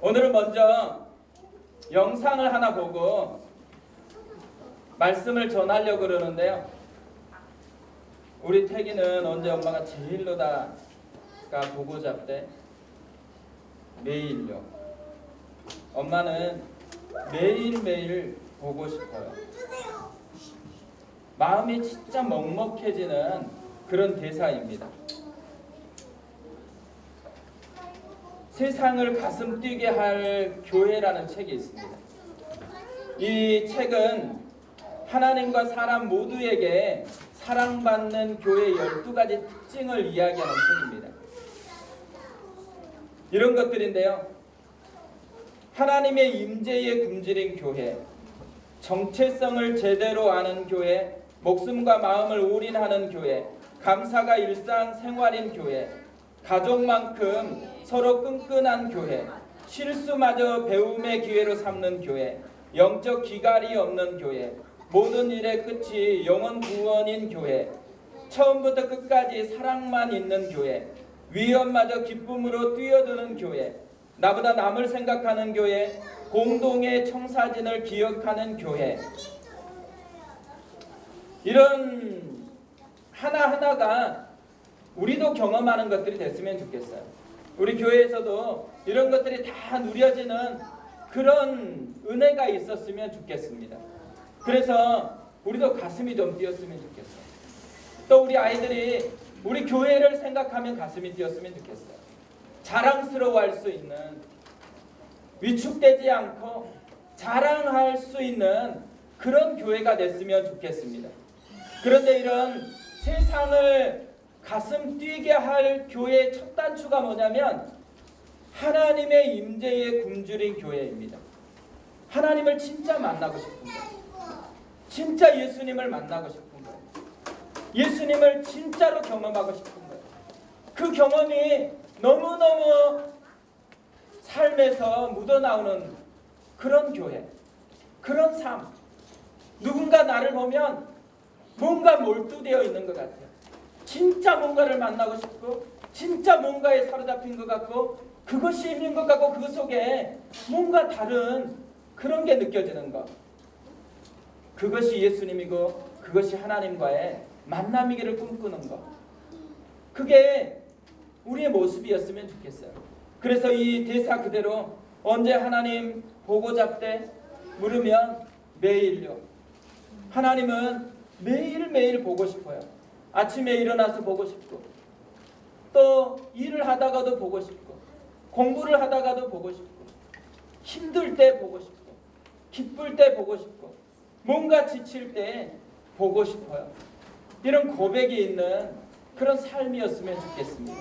오늘은 먼저 영상을 하나 보고 말씀을 전하려고 그러는데요. 우리 태기는 언제 엄마가 제일로다가 보고 잡대? 매일요. 엄마는 매일매일 보고 싶어요. 마음이 진짜 먹먹해지는 그런 대사입니다. 세상을 가슴 뛰게 할 교회라는 책이 있습니다. 이 책은 하나님과 사람 모두에게 사랑받는 교회의 12가지 특징을 이야기하는 책입니다. 이런 것들인데요. 하나님의 임재에 굶주린 교회, 정체성을 제대로 아는 교회, 목숨과 마음을 올인하는 교회, 감사가 일상생활인 교회, 가족만큼 서로 끈끈한 교회, 실수마저 배움의 기회로 삼는 교회, 영적 기갈이 없는 교회, 모든 일의 끝이 영원 구원인 교회, 처음부터 끝까지 사랑만 있는 교회, 위험마저 기쁨으로 뛰어드는 교회, 나보다 남을 생각하는 교회, 공동의 청사진을 기억하는 교회. 이런 하나하나가 우리도 경험하는 것들이 됐으면 좋겠어요. 우리 교회에서도 이런 것들이 다 누려지는 그런 은혜가 있었으면 좋겠습니다. 그래서 우리도 가슴이 좀 뛰었으면 좋겠어요. 또 우리 아이들이 우리 교회를 생각하면 가슴이 뛰었으면 좋겠어요. 자랑스러워할 수 있는, 위축되지 않고 자랑할 수 있는 그런 교회가 됐으면 좋겠습니다. 그런데 이런 세상을 가슴 뛰게 할 교회의 첫 단추가 뭐냐면 하나님의 임재에 굶주린 교회입니다. 하나님을 진짜 만나고 싶은 거예요. 진짜 예수님을 만나고 싶은 거예요. 예수님을 진짜로 경험하고 싶은 거예요. 그 경험이 너무너무 삶에서 묻어나오는 그런 교회, 그런 삶. 누군가 나를 보면 뭔가 몰두되어 있는 것 같아요. 진짜 뭔가를 만나고 싶고 진짜 뭔가에 사로잡힌 것 같고 그것이 있는 것 같고 그 속에 뭔가 다른 그런 게 느껴지는 것. 그것이 예수님이고 그것이 하나님과의 만남이기를 꿈꾸는 것. 그게 우리의 모습이었으면 좋겠어요. 그래서 이 대사 그대로 언제 하나님 보고 잡대? 물으면 매일요. 하나님은 매일매일 보고 싶어요. 아침에 일어나서 보고 싶고 또 일을 하다가도 보고 싶고 공부를 하다가도 보고 싶고 힘들 때 보고 싶고 기쁠 때 보고 싶고 뭔가 지칠 때 보고 싶어요. 이런 고백이 있는 그런 삶이었으면 좋겠습니다.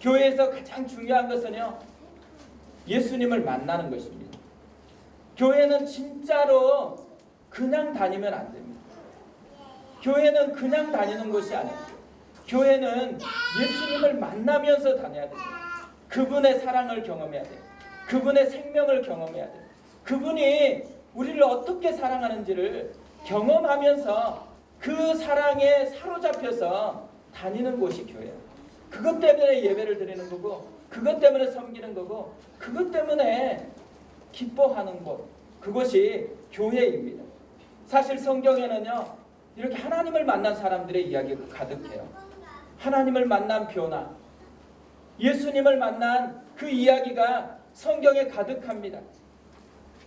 교회에서 가장 중요한 것은요, 예수님을 만나는 것입니다. 교회는 진짜로 그냥 다니면 안 됩니다. 교회는 그냥 다니는 것이 아니에요. 교회는 예수님을 만나면서 다녀야 됩니다. 그분의 사랑을 경험해야 돼요. 그분의 생명을 경험해야 돼요. 그분이 우리를 어떻게 사랑하는지를 경험하면서 그 사랑에 사로잡혀서 다니는 곳이 교회예요. 그것 때문에 예배를 드리는 거고 그것 때문에 섬기는 거고 그것 때문에 기뻐하는 것, 그것이 교회입니다. 사실 성경에는요, 이렇게 하나님을 만난 사람들의 이야기가 가득해요. 하나님을 만난 변화, 예수님을 만난 그 이야기가 성경에 가득합니다.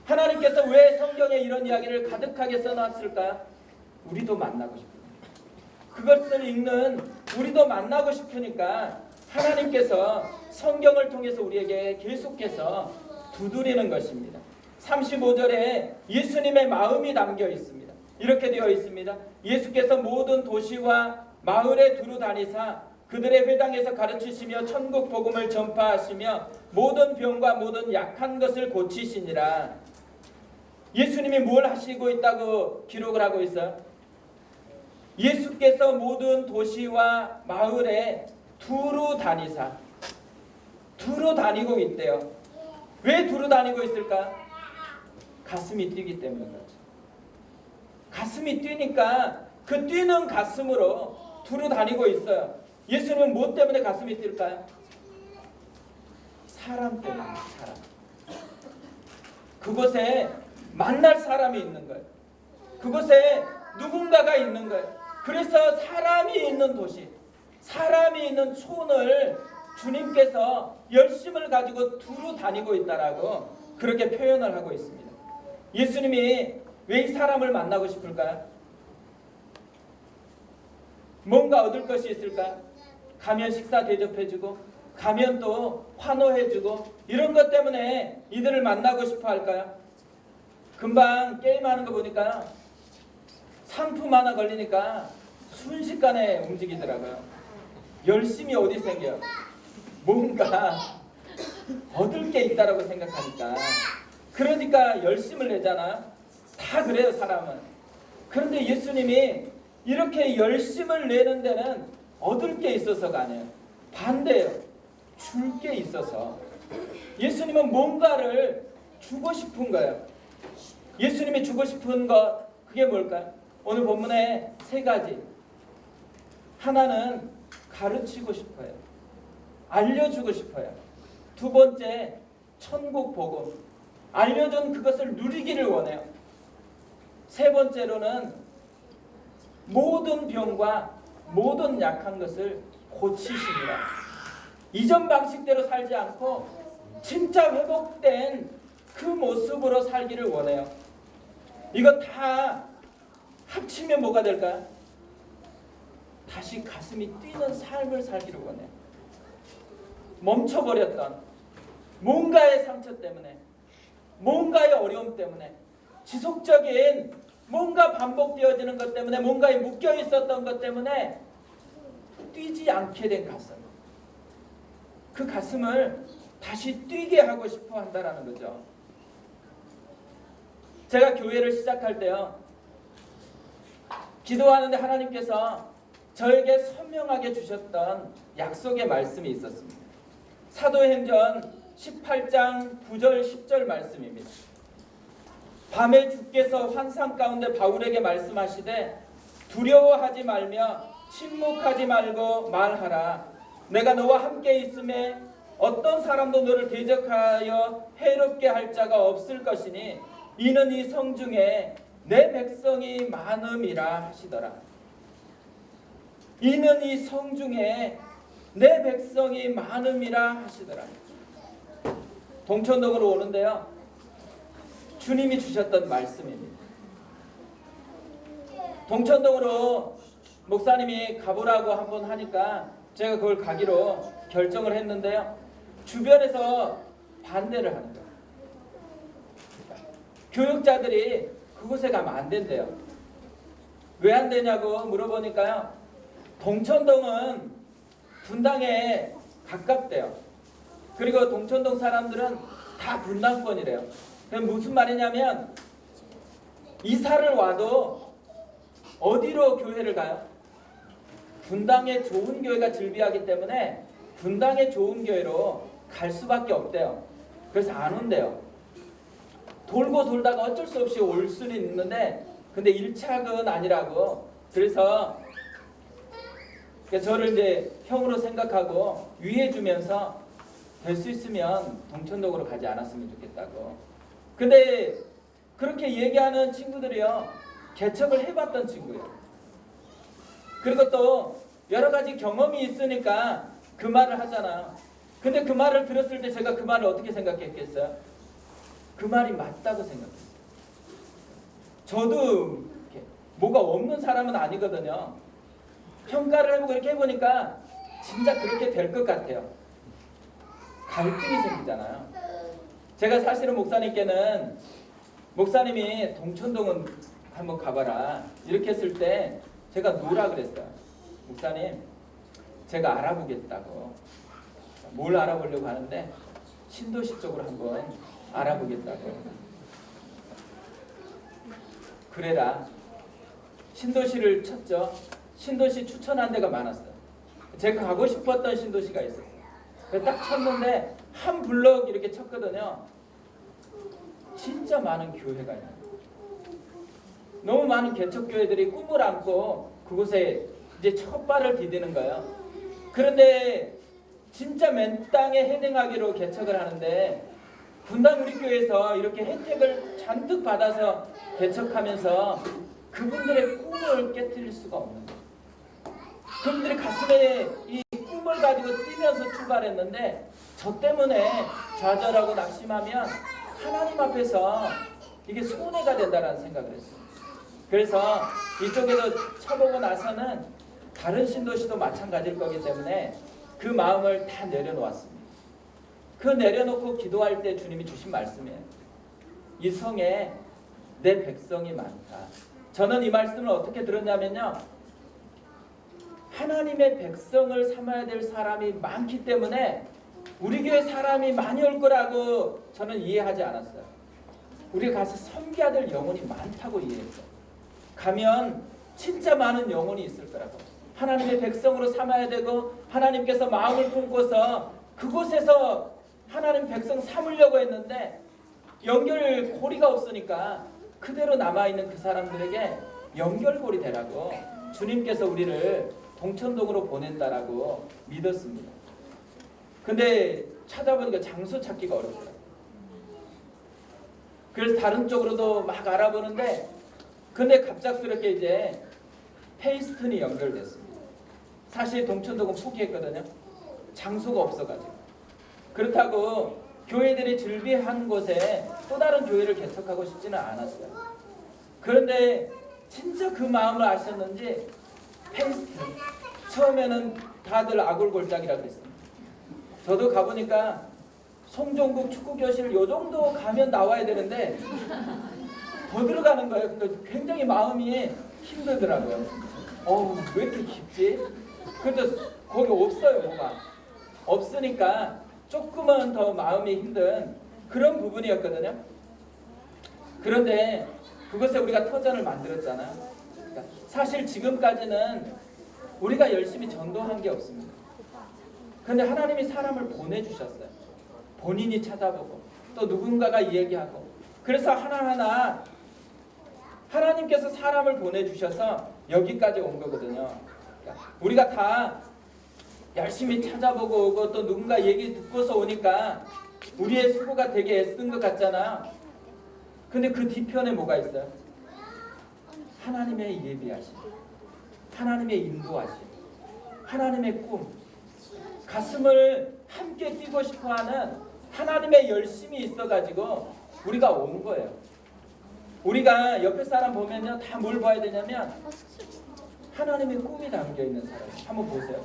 하나님께서 왜 성경에 이런 이야기를 가득하게 써놨을까? 우리도 만나고 싶어요. 그것을 읽는 우리도 만나고 싶으니까 하나님께서 성경을 통해서 우리에게 계속해서 두드리는 것입니다. 35절에 예수님의 마음이 담겨 있습니다. 이렇게 되어 있습니다. 예수께서 모든 도시와 마을에 두루 다니사 그들의 회당에서 가르치시며 천국 복음을 전파하시며 모든 병과 모든 약한 것을 고치시니라. 예수님이 뭘 하시고 있다고 기록을 하고 있어요? 예수께서 모든 도시와 마을에 두루 다니사, 두루 다니고 있대요. 왜 두루 다니고 있을까? 가슴이 뛰기 때문에 그렇죠. 가슴이 뛰니까 그 뛰는 가슴으로 두루 다니고 있어요. 예수님은 무엇 때문에 가슴이 뛸까요? 사람 때문에. 사람. 그곳에 만날 사람이 있는 거예요. 그곳에 누군가가 있는 거예요. 그래서 사람이 있는 도시, 사람이 있는 촌을 주님께서 열심을 가지고 두루 다니고 있다라고 그렇게 표현을 하고 있습니다. 예수님이 왜 이 사람을 만나고 싶을까요? 뭔가 얻을 것이 있을까요? 가면 식사 대접해주고, 가면 또 환호해주고, 이런 것 때문에 이들을 만나고 싶어 할까요? 금방 게임하는 거 보니까 상품 하나 걸리니까 순식간에 움직이더라고요. 열심히 어디 생겨요? 뭔가 얻을 게 있다라고 생각하니까. 그러니까 열심을 내잖아요. 다 그래요, 사람은. 그런데 예수님이 이렇게 열심을 내는 데는 얻을 게 있어서가 아니에요. 반대예요. 줄 게 있어서. 예수님은 뭔가를 주고 싶은 거예요. 예수님이 주고 싶은 것, 그게 뭘까요? 오늘 본문에 세 가지. 하나는 가르치고 싶어요. 알려주고 싶어요. 두 번째, 천국 복음. 알려준 그것을 누리기를 원해요. 세 번째로는 모든 병과 모든 약한 것을 고치시니라. 이전 방식대로 살지 않고 진짜 회복된 그 모습으로 살기를 원해요. 이거 다 합치면 뭐가 될까요? 다시 가슴이 뛰는 삶을 살기를 원해요. 멈춰버렸던 뭔가의 상처 때문에, 뭔가의 어려움 때문에, 지속적인 뭔가 반복되어지는 것 때문에, 뭔가에 묶여 있었던 것 때문에 뛰지 않게 된 가슴, 그 가슴을 다시 뛰게 하고 싶어 한다는 거죠. 제가 교회를 시작할 때요, 기도하는데 하나님께서 저에게 선명하게 주셨던 약속의 말씀이 있었습니다. 사도행전 18장 9절 10절 말씀입니다. 밤에 주께서 환상 가운데 바울에게 말씀하시되 두려워하지 말며 침묵하지 말고 말하라. 내가 너와 함께 있음에 어떤 사람도 너를 대적하여 해롭게 할 자가 없을 것이니 이는 이 성중에 내 백성이 많음이라 하시더라. 이는 이 성중에 내 백성이 많음이라 하시더라. 동천동으로 오는데요, 주님이 주셨던 말씀입니다. 동천동으로 목사님이 가보라고 한번 하니까 제가 그걸 가기로 결정을 했는데요, 주변에서 반대를 하는 거예요. 교육자들이 그곳에 가면 안 된대요. 왜 안 되냐고 물어보니까요, 동천동은 분당에 가깝대요. 그리고 동천동 사람들은 다 분당권이래요. 그럼 무슨 말이냐면 이사를 와도 어디로 교회를 가요? 분당에 좋은 교회가 즐비하기 때문에 분당에 좋은 교회로 갈 수밖에 없대요. 그래서 안 온대요. 돌고 돌다가 어쩔 수 없이 올 수는 있는데, 근데 일착은 아니라고. 그래서 저를 이제 형으로 생각하고 위해주면서 될 수 있으면 동천동으로 가지 않았으면 좋겠다고. 근데 그렇게 얘기하는 친구들이요, 개척을 해봤던 친구예요. 그리고 또 여러 가지 경험이 있으니까 그 말을 하잖아요. 근데 그 말을 들었을 때 제가 그 말을 어떻게 생각했겠어요? 그 말이 맞다고 생각했어요. 저도 뭐가 없는 사람은 아니거든요. 평가를 해보고 이렇게 해보니까 진짜 그렇게 될 것 같아요. 갈등이 생기잖아요. 제가 사실은 목사님께는, 목사님이 동천동은 한번 가봐라 이렇게 했을 때 제가 노라 그랬어요. 목사님, 제가 알아보겠다고. 뭘 알아보려고 하는데 신도시 쪽으로 한번 알아보겠다고. 그래라. 신도시를 쳤죠. 신도시 추천한 데가 많았어요. 제가 가고 싶었던 신도시가 있었어요. 딱 쳤는데 한 블럭 이렇게 쳤거든요. 진짜 많은 교회가 있어요. 너무 많은 개척교회들이 꿈을 안고 그곳에 이제 첫 발을 디디는 거예요. 그런데 진짜 맨 땅에 헤딩하기로 개척을 하는데 분당 우리 교회에서 이렇게 혜택을 잔뜩 받아서 개척하면서 그분들의 꿈을 깨트릴 수가 없는 거예요. 그분들이 가슴에 이 꿈을 가지고 뛰면서 출발했는데 저 때문에 좌절하고 낙심하면 하나님 앞에서 이게 손해가 된다는 생각을 했어요. 그래서 이쪽에도 쳐보고 나서는 다른 신도시도 마찬가지일 거기 때문에 그 마음을 다 내려놓았습니다. 그 내려놓고 기도할 때 주님이 주신 말씀이에요. 이 성에 내 백성이 많다. 저는 이 말씀을 어떻게 들었냐면요, 하나님의 백성을 삼아야 될 사람이 많기 때문에 우리 교회 사람이 많이 올 거라고 저는 이해하지 않았어요. 우리가 가서 섬겨야 될 영혼이 많다고 이해했어요. 가면 진짜 많은 영혼이 있을 거라고. 하나님의 백성으로 삼아야 되고 하나님께서 마음을 품고서 그곳에서 하나님 백성 삼으려고 했는데 연결고리가 없으니까 그대로 남아있는 그 사람들에게 연결고리 되라고 주님께서 우리를 동천동으로 보낸다라고 믿었습니다. 근데 찾아보니까 장소 찾기가 어렵더라고요. 그래서 다른 쪽으로도 막 알아보는데 근데 갑작스럽게 이제 페이스턴이 연결됐습니다. 사실 동천동은 포기했거든요. 장소가 없어가지고. 그렇다고 교회들이 즐비한 곳에 또 다른 교회를 개척하고 싶지는 않았어요. 그런데 진짜 그 마음을 아셨는지 페이스턴 처음에는 다들 아굴골짜기라고 했습니다. 저도 가보니까 송종국 축구교실 요 정도 가면 나와야 되는데 더 들어가는 거예요. 그러니까 굉장히 마음이 힘들더라고요. 왜 이렇게 깊지? 그래도 거기 없어요. 뭐가 없으니까 조금은 더 마음이 힘든 그런 부분이었거든요. 그런데 그것에 우리가 터전을 만들었잖아요. 그러니까 사실 지금까지는 우리가 열심히 전도한 게 없습니다. 그런데 하나님이 사람을 보내주셨어요. 본인이 찾아보고 또 누군가가 이야기하고 그래서 하나하나 하나님께서 사람을 보내주셔서 여기까지 온 거거든요. 그러니까 우리가 다 열심히 찾아보고 오고 또 누군가 얘기 듣고서 오니까 우리의 수고가 되게 애쓴 것 같잖아요. 근데 그 뒤편에 뭐가 있어요? 하나님의 예비하심, 하나님의 인도하심, 하나님의 꿈, 가슴을 함께 뛰고 싶어하는 하나님의 열심이 있어가지고 우리가 온 거예요. 우리가 옆에 사람 보면요, 다 뭘 봐야 되냐면 하나님의 꿈이 담겨 있는 사람. 한번 보세요.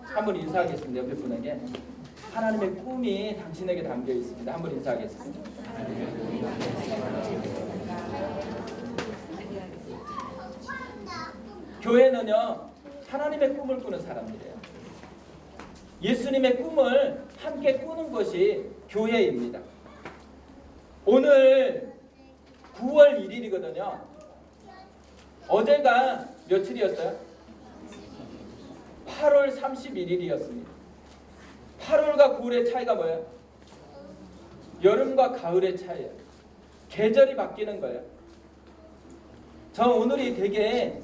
한번 인사하겠습니다. 옆에 분에게 하나님의 꿈이 당신에게 담겨 있습니다. 한번 인사하겠습니다. 교회는요, 하나님의 꿈을 꾸는 사람들이에요. 예수님의 꿈을 함께 꾸는 것이 교회입니다. 오늘 9월 1일이거든요. 어제가 며칠이었어요? 8월 31일이었습니다. 8월과 9월의 차이가 뭐예요? 여름과 가을의 차이예요. 계절이 바뀌는 거예요. 저 오늘이 되게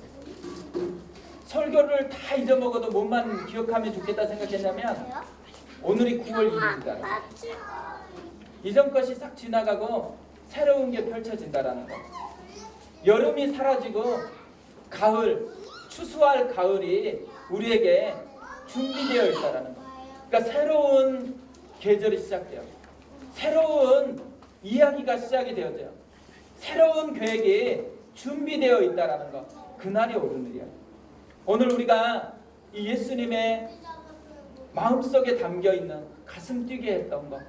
설교를 다 잊어먹어도 몸만 기억하면 좋겠다 생각했냐면 오늘이 9월 1일이다. 이전 것이 싹 지나가고 새로운 게 펼쳐진다라는 거. 여름이 사라지고 가을, 추수할 가을이 우리에게 준비되어 있다라는 거. 그러니까 새로운 계절이 시작돼요. 새로운 이야기가 시작이 되어져요. 새로운 계획이 준비되어 있다라는 거. 그날이 오늘이야. 오늘 우리가 이 예수님의 마음속에 담겨있는 가슴 뛰게 했던 것,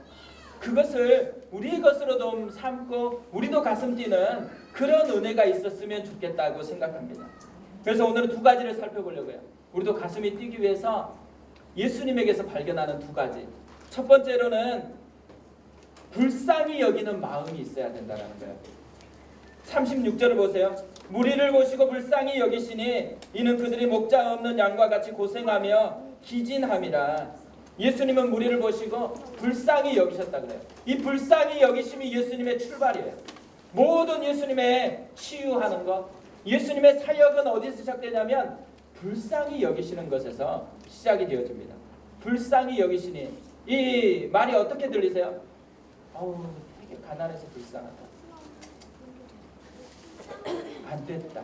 그것을 우리의 것으로 좀 삼고 우리도 가슴 뛰는 그런 은혜가 있었으면 좋겠다고 생각합니다. 그래서 오늘은 두 가지를 살펴보려고 해요. 우리도 가슴이 뛰기 위해서 예수님에게서 발견하는 두 가지. 첫 번째로는 불쌍히 여기는 마음이 있어야 된다는 거예요. 36절을 보세요. 무리를 보시고 불쌍히 여기시니 이는 그들이 목자 없는 양과 같이 고생하며 기진함이라. 예수님은 무리를 보시고 불쌍히 여기셨다 그래요. 이 불쌍히 여기심이 예수님의 출발이에요. 모든 예수님의 치유하는 것, 예수님의 사역은 어디서 시작되냐면 불쌍히 여기시는 것에서 시작이 되어집니다. 불쌍히 여기시니, 이 말이 어떻게 들리세요? 어우 되게 가난해서 불쌍하다. 안 됐다.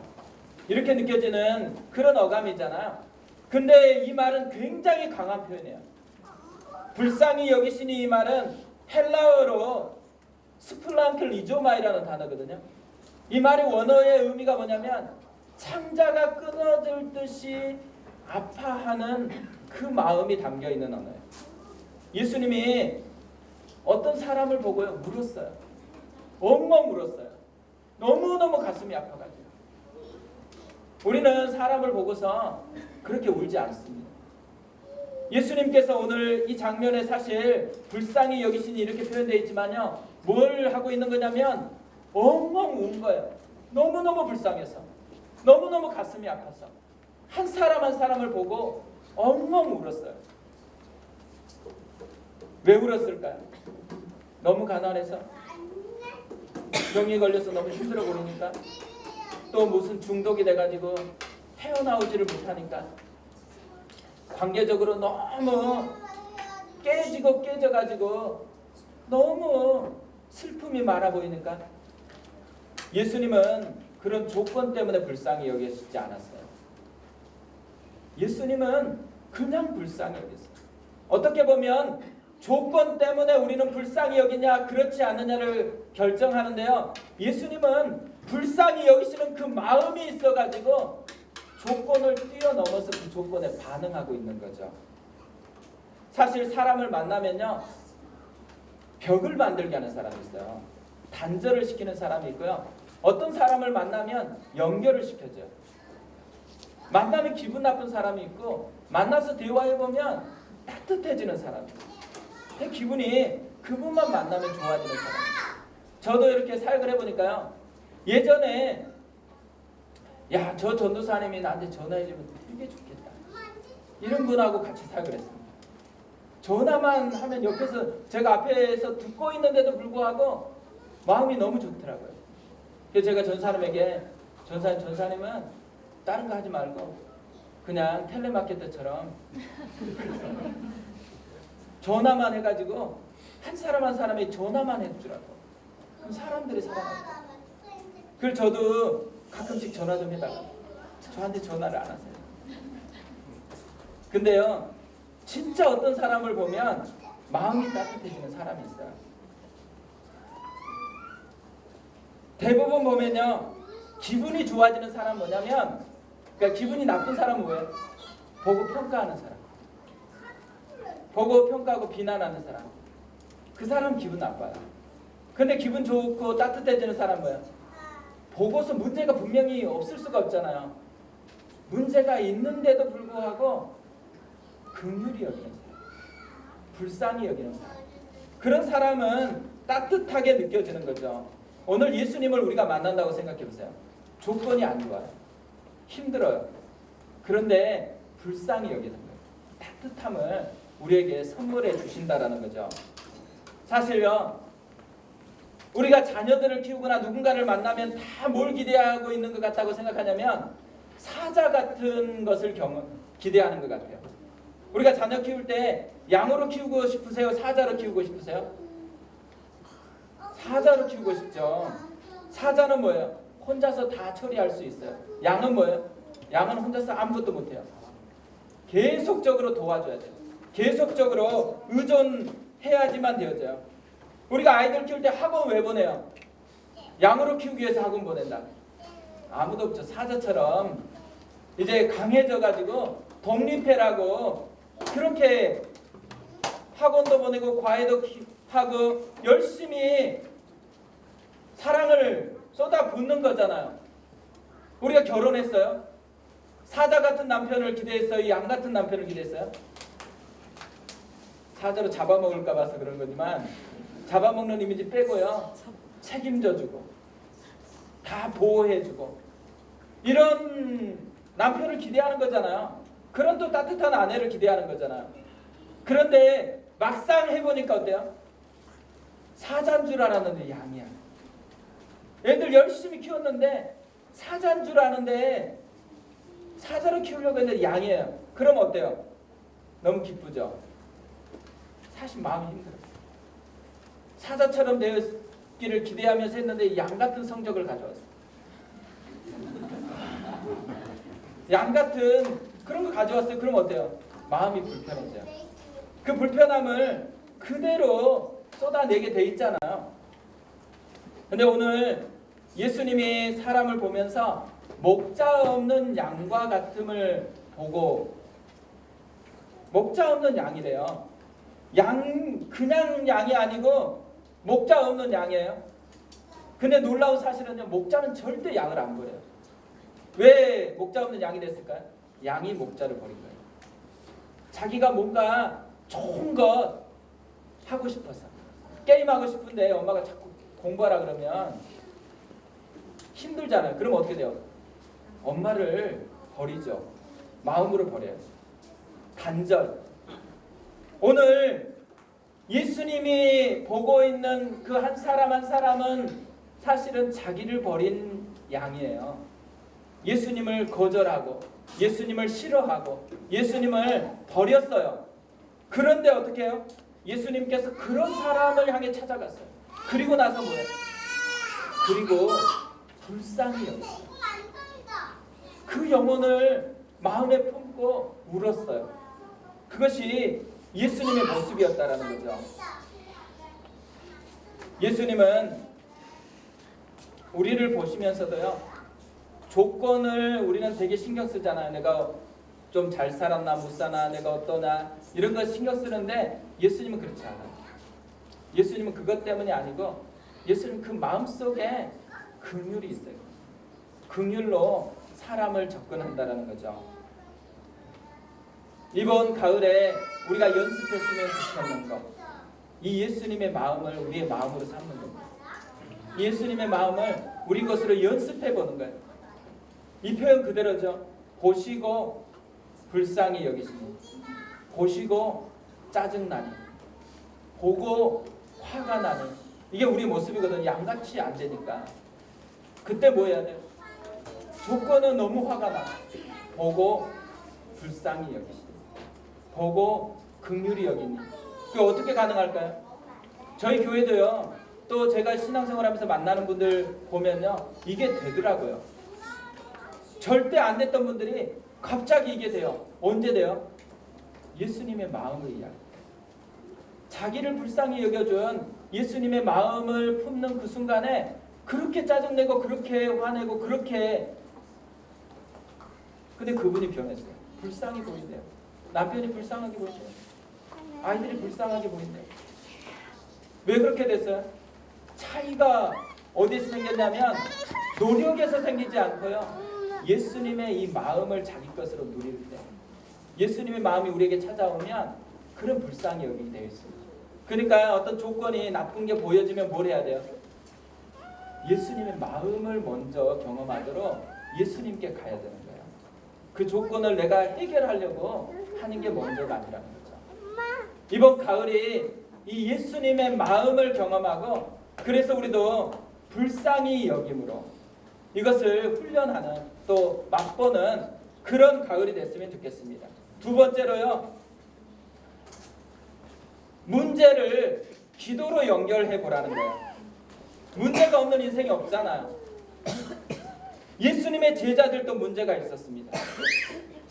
이렇게 느껴지는 그런 어감이잖아요. 근데 이 말은 굉장히 강한 표현이에요. 불쌍히 여기시니 이 말은 헬라어로 스플랑클리조마이라는 단어거든요. 이 말의 원어의 의미가 뭐냐면 창자가 끊어질 듯이 아파하는 그 마음이 담겨 있는 언어예요. 예수님이 어떤 사람을 보고요 울었어요. 엉엉 울었어요. 너무너무 가슴이 아파가지고. 우리는 사람을 보고서 그렇게 울지 않습니다. 예수님께서 오늘 이 장면에 사실 불쌍히 여기시니 이렇게 표현되어 있지만요, 뭘 하고 있는 거냐면 엉엉 운 거예요. 너무너무 불쌍해서, 너무너무 가슴이 아파서 한 사람 한 사람을 보고 엉엉 울었어요. 왜 울었을까요? 너무 가난해서, 병이 걸려서 너무 힘들어 보이니까, 또 무슨 중독이 돼가지고 헤어나오지를 못하니까, 관계적으로 너무 깨져가지고 너무 슬픔이 많아 보이니까. 예수님은 그런 조건 때문에 불쌍히 여기시지 않았어요. 예수님은 그냥 불쌍히 여겼어요. 어떻게 보면 조건 때문에 우리는 불쌍히 여기냐 그렇지 않느냐를 결정하는데요, 예수님은 불쌍히 여기시는 그 마음이 있어가지고 조건을 뛰어넘어서 그 조건에 반응하고 있는 거죠. 사실 사람을 만나면요, 벽을 만들게 하는 사람이 있어요. 단절을 시키는 사람이 있고요, 어떤 사람을 만나면 연결을 시켜줘요. 만나면 기분 나쁜 사람이 있고, 만나서 대화해보면 따뜻해지는 사람이 있어요. 기분이 그분만 만나면 좋아지는 사람. 저도 이렇게 사역을 해보니까요, 예전에 야, 저 전도사님이 나한테 전화해주면 되게 좋겠다, 이런 분하고 같이 사역을 했습니다. 전화만 하면 옆에서 제가 앞에서 듣고 있는데도 불구하고 마음이 너무 좋더라고요. 그래서 제가 전사님에게 전사님은 다른 거 하지 말고 그냥 텔레마케터처럼 전화만 해가지고 한 사람 한 사람이 전화만 해주라고. 그럼 사람들이 사랑합니다. 그래서 저도 가끔씩 전화 좀 해달라고. 저한테 전화를 안 하세요. 근데요, 진짜 어떤 사람을 보면 마음이 따뜻해지는 사람이 있어요. 대부분 보면요, 기분이 좋아지는 사람은 뭐냐면, 그러니까 기분이 나쁜 사람은 뭐예요? 보고 평가하는 사람, 보고 평가하고 비난하는 사람. 그 사람 기분 나빠요. 근데 기분 좋고 따뜻해지는 사람 뭐예요? 보고서 문제가 분명히 없을 수가 없잖아요. 문제가 있는데도 불구하고 긍휼히 여기는 사람, 불쌍히 여기는 사람, 그런 사람은 따뜻하게 느껴지는 거죠. 오늘 예수님을 우리가 만난다고 생각해 보세요. 조건이 안 좋아요. 힘들어요. 그런데 불쌍히 여기는 거예요. 따뜻함을 우리에게 선물해 주신다라는 거죠. 사실요, 우리가 자녀들을 키우거나 누군가를 만나면 다 뭘 기대하고 있는 것 같다고 생각하냐면 사자 같은 것을 기대하는 것 같아요. 우리가 자녀 키울 때 양으로 키우고 싶으세요? 사자로 키우고 싶으세요? 사자로 키우고 싶죠. 사자는 뭐예요? 혼자서 다 처리할 수 있어요. 양은 뭐예요? 양은 혼자서 아무것도 못해요. 계속적으로 도와줘야 돼요. 계속적으로 의존해야지만 되어져요. 우리가 아이들 키울 때 학원 왜 보내요? 양으로 키우기 위해서 학원 보낸다. 아무도 없죠. 사자처럼 이제 강해져가지고 독립해라고 그렇게 학원도 보내고 과외도 하고 열심히 사랑을 쏟아붓는 거잖아요. 우리가 결혼했어요. 사자 같은 남편을 기대했어요? 양 같은 남편을 기대했어요? 사자로 잡아먹을까 봐서 그런 거지만 잡아먹는 이미지 빼고요, 책임져주고 다 보호해주고 이런 남편을 기대하는 거잖아요. 그런 또 따뜻한 아내를 기대하는 거잖아요. 그런데 막상 해보니까 어때요? 사자인 줄 알았는데 양이야. 애들 열심히 키웠는데 사자인 줄 아는데 사자로 키우려고 했는데 양이에요. 그럼 어때요? 너무 기쁘죠? 사실 마음이 힘들어요. 사자처럼 되었기를 기대하면서 했는데 양 같은 성적을 가져왔어요. 양 같은 그런 거 가져왔어요. 그럼 어때요? 마음이 불편해져요. 그 불편함을 그대로 쏟아내게 돼 있잖아요. 근데 오늘 예수님이 사람을 보면서 목자 없는 양과 같음을 보고, 목자 없는 양이래요. 그냥 양이 아니고 목자 없는 양이에요. 근데 놀라운 사실은요, 목자는 절대 양을 안 버려요. 왜 목자 없는 양이 됐을까요? 양이 목자를 버린 거예요. 자기가 뭔가 좋은 것 하고 싶어서, 게임하고 싶은데 엄마가 자꾸 공부하라 그러면 힘들잖아요. 그럼 어떻게 돼요? 엄마를 버리죠. 마음으로 버려요. 단절. 오늘 예수님이 보고 있는 그 한 사람 한 사람은 사실은 자기를 버린 양이에요. 예수님을 거절하고 예수님을 싫어하고 예수님을 버렸어요. 그런데 어떻게 해요? 예수님께서 그런 사람을 향해 찾아갔어요. 그리고 나서 뭐예요? 그리고 불쌍히 여겼어요. 그 영혼을 마음에 품고 울었어요. 그것이 예수님의 모습이었다라는 거죠. 예수님은 우리를 보시면서도요, 조건을 우리는 되게 신경 쓰잖아요. 내가 좀 잘 살았나 못 사나, 내가 어떠나, 이런 거 신경 쓰는데 예수님은 그렇지 않아요. 예수님은 그것 때문이 아니고 예수님은 그 마음속에 긍휼이 있어요. 긍휼로 사람을 접근한다는 거죠. 이번 가을에 우리가 연습했으면 좋겠는 것, 이 예수님의 마음을 우리의 마음으로 삼는 겁니다. 예수님의 마음을 우리 것으로 연습해 보는 거예요. 이 표현 그대로죠. 보시고 불쌍히 여기시니, 보시고 짜증나니, 보고 화가 나니. 이게 우리 모습이거든요. 양같이 안 되니까. 그때 뭐 해야 돼요? 조건은 너무 화가 나. 보고 불쌍히 여기시니, 보고 긍휼히 여기니. 그게 어떻게 가능할까요? 저희 교회도요, 또 제가 신앙생활하면서 만나는 분들 보면요, 이게 되더라고요. 절대 안 됐던 분들이 갑자기 이게 돼요. 언제 돼요? 예수님의 마음을 이야기. 자기를 불쌍히 여겨준 예수님의 마음을 품는 그 순간에 그렇게 짜증내고 그렇게 화내고 그렇게, 근데 그분이 변했어요. 불쌍히 보인대요. 남편이 불쌍하게 보인대요. 아이들이 불쌍하게 보인대요. 왜 그렇게 됐어요? 차이가 어디서 생겼냐면 노력에서 생기지 않고요, 예수님의 이 마음을 자기 것으로 누릴 때, 예수님의 마음이 우리에게 찾아오면 그런 불쌍히 여기게 되어 있습니다. 그러니까 어떤 조건이 나쁜 게 보여지면 뭘 해야 돼요? 예수님의 마음을 먼저 경험하도록 예수님께 가야 되는 거예요. 그 조건을 내가 해결하려고 하는 게 먼저가 아니라는 거죠. 이번 가을이 이 예수님의 마음을 경험하고, 그래서 우리도 불쌍히 여김으로 이것을 훈련하는, 또 맛보는 그런 가을이 됐으면 좋겠습니다. 두 번째로요, 문제를 기도로 연결해 보라는 거예요. 문제가 없는 인생이 없잖아요. 예수님의 제자들도 문제가 있었습니다.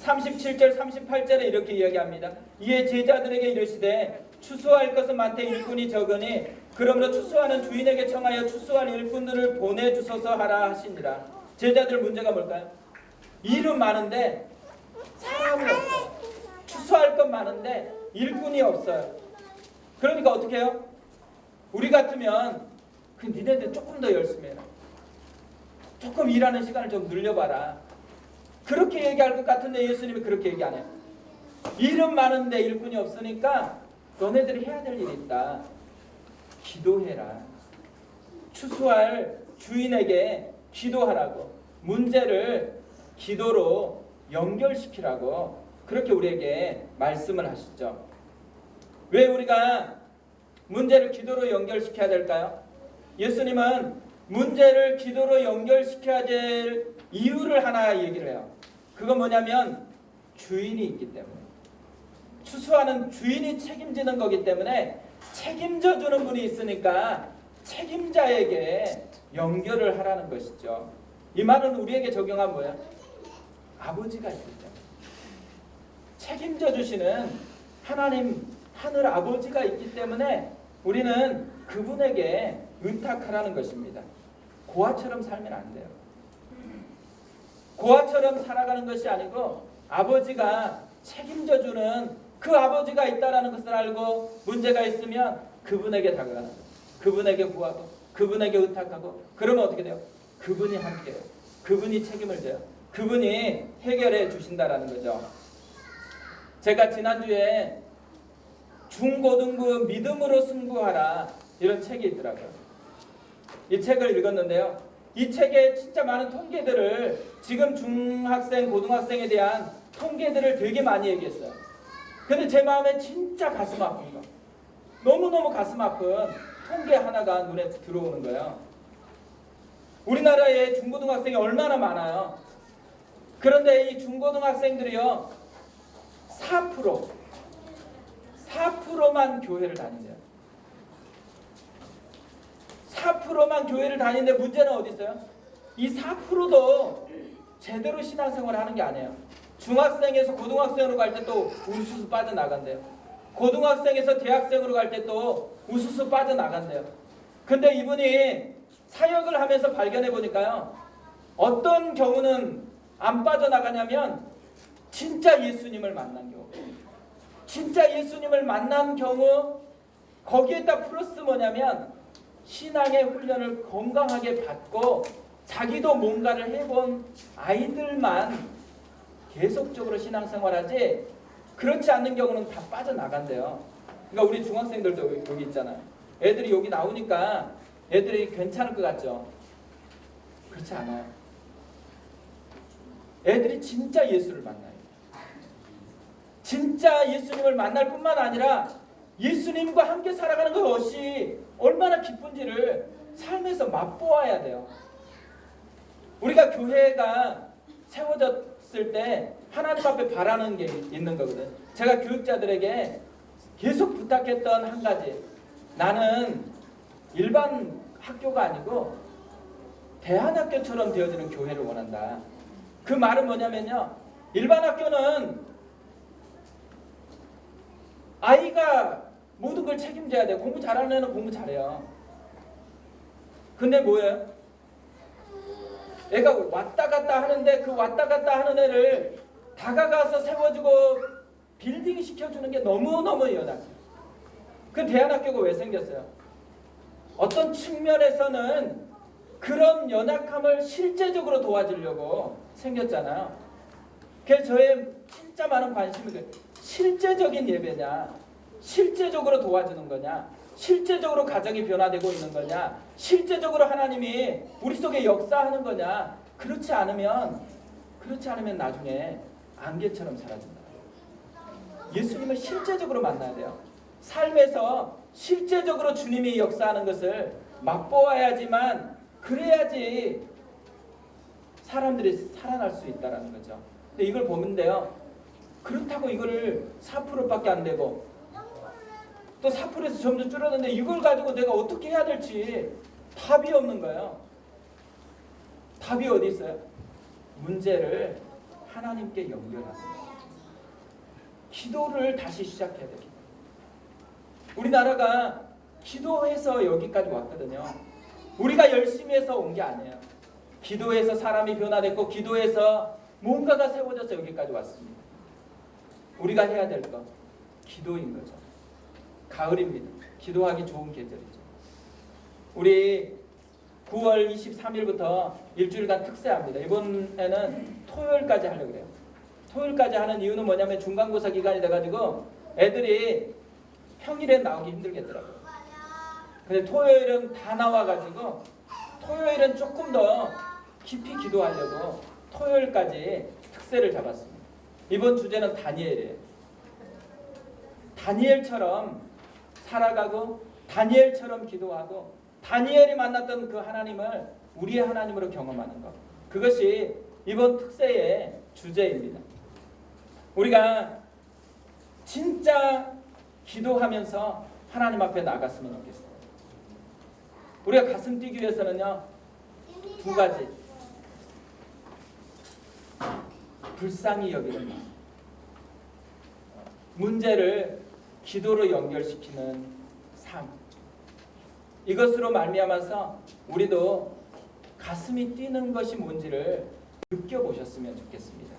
37절 38절에 이렇게 이야기합니다. 이에 제자들에게 이르시되 추수할 것은 많되 일꾼이 적으니 그러므로 추수하는 주인에게 청하여 추수할 일꾼들을 보내주소서 하라 하시니라. 제자들 문제가 뭘까요? 일은 많은데 사람이 없어요. 추수할 건 많은데 일꾼이 없어요. 그러니까 어떻게 해요? 우리 같으면 그 니네들 조금 더 열심히 해라, 조금 일하는 시간을 좀 늘려봐라, 그렇게 얘기할 것 같은데 예수님이 그렇게 얘기 안 해요. 일은 많은데 일꾼이 없으니까 너네들이 해야 될 일이 있다. 기도해라. 추수할 주인에게 기도하라고, 문제를 기도로 연결시키라고 그렇게 우리에게 말씀을 하시죠. 왜 우리가 문제를 기도로 연결시켜야 될까요? 예수님은 문제를 기도로 연결시켜야 될 이유를 하나 얘기를 해요. 그건 뭐냐면 주인이 있기 때문에, 추수하는 주인이 책임지는 거기 때문에 책임져 주는 분이 있으니까 책임자에게 연결을 하라는 것이죠. 이 말은 우리에게 적용한 뭐야? 아버지가 있죠. 책임져 주시는 하나님 하늘 아버지가 있기 때문에 우리는 그분에게 의탁하라는 것입니다. 고아처럼 살면 안 돼요. 고아처럼 살아가는 것이 아니고 아버지가 책임져 주는 그 아버지가 있다라는 것을 알고 문제가 있으면 그분에게 다가가는 거예요. 그분에게 구하고 그분에게 의탁하고 그러면 어떻게 돼요? 그분이 함께해요. 그분이 책임을 져요. 그분이 해결해 주신다라는 거죠. 제가 지난주에 중고등부 믿음으로 승부하라 이런 책이 있더라고요. 이 책을 읽었는데요. 이 책에 진짜 많은 통계들을 지금 중학생, 고등학생에 대한 통계들을 되게 많이 얘기했어요. 근데 제 마음에 진짜 가슴 아픈 거. 너무너무 가슴 아픈 통계 하나가 눈에 들어오는 거예요. 우리나라에 중고등학생이 얼마나 많아요. 그런데 이 중고등학생들이요. 4%만 교회를 다닌대요. 4%만 교회를 다니는데 문제는 어디 있어요? 이 4%도 제대로 신앙생활을 하는 게 아니에요. 중학생에서 고등학생으로 갈 때 또 우수수 빠져나간대요. 고등학생에서 대학생으로 갈 때 또 우수수 빠져나간대요. 근데 이분이 사역을 하면서 발견해 보니까요. 어떤 경우는 안 빠져나가냐면 진짜 예수님을 만난 경우. 진짜 예수님을 만난 경우 거기에다 플러스 뭐냐면 신앙의 훈련을 건강하게 받고 자기도 뭔가를 해본 아이들만 계속적으로 신앙생활하지 그렇지 않는 경우는 다 빠져나간대요. 그러니까 우리 중학생들도 여기 있잖아요. 애들이 여기 나오니까 애들이 괜찮을 것 같죠? 그렇지 않아요. 애들이 진짜 예수를 만나요. 진짜 예수님을 만날 뿐만 아니라 예수님과 함께 살아가는 것이 얼마나 기쁜지를 삶에서 맛보아야 돼요. 우리가 교회가 세워졌을 때 하나님 앞에 바라는 게 있는 거거든. 제가 교육자들에게 계속 부탁했던 한 가지. 나는 일반 학교가 아니고 대안학교처럼 되어지는 교회를 원한다. 그 말은 뭐냐면요. 일반 학교는 아이가 모든 걸 책임져야 돼. 공부 잘하는 애는 공부 잘해요. 근데 뭐예요? 애가 왔다 갔다 하는데 그 왔다 갔다 하는 애를 다가가서 세워주고 빌딩 시켜주는 게 너무너무 연약해요. 그 대안학교가 왜 생겼어요? 어떤 측면에서는 그런 연약함을 실제적으로 도와주려고 생겼잖아요. 그래서 저의 진짜 많은 관심이 실제적인 예배냐, 실제적으로 도와주는 거냐, 실제적으로 가정이 변화되고 있는 거냐, 실제적으로 하나님이 우리 속에 역사하는 거냐. 그렇지 않으면 나중에 안개처럼 사라진다. 예수님을 실제적으로 만나야 돼요. 삶에서 실제적으로 주님이 역사하는 것을 맛보아야지만 그래야지 사람들이 살아날 수 있다는 거죠. 근데 이걸 보는데요. 그렇다고 이거를 4%밖에 안 되고 또 4%에서 점점 줄었는데 이걸 가지고 내가 어떻게 해야 될지 답이 없는 거예요. 답이 어디 있어요? 문제를 하나님께 연결하는 거예요. 기도를 다시 시작해야 돼요. 우리나라가 기도해서 여기까지 왔거든요. 우리가 열심히 해서 온 게 아니에요. 기도해서 사람이 변화됐고 기도해서 뭔가가 세워져서 여기까지 왔습니다. 우리가 해야 될 것 기도인 거죠. 가을입니다. 기도하기 좋은 계절이죠. 우리 9월 23일부터 일주일간 특세합니다. 이번에는 토요일까지 하려고 그래요. 토요일까지 하는 이유는 뭐냐면 중간고사 기간이 돼가지고 애들이 평일에 나오기 힘들겠더라고요. 근데 토요일은 다 나와가지고 토요일은 조금 더 깊이 기도하려고 토요일까지 특세를 잡았습니다. 이번 주제는 다니엘이에요. 다니엘처럼 살아가고 다니엘처럼 기도하고 다니엘이 만났던 그 하나님을 우리의 하나님으로 경험하는 것. 그것이 이번 특세의 주제입니다. 우리가 진짜 기도하면서 하나님 앞에 나갔으면 좋겠어요. 우리가 가슴 뛰기 위해서는요, 두 가지. 불쌍히 여기는 마음. 문제를 기도로 연결시키는 삶. 이것으로 말미암아서 우리도 가슴이 뛰는 것이 뭔지를 느껴보셨으면 좋겠습니다.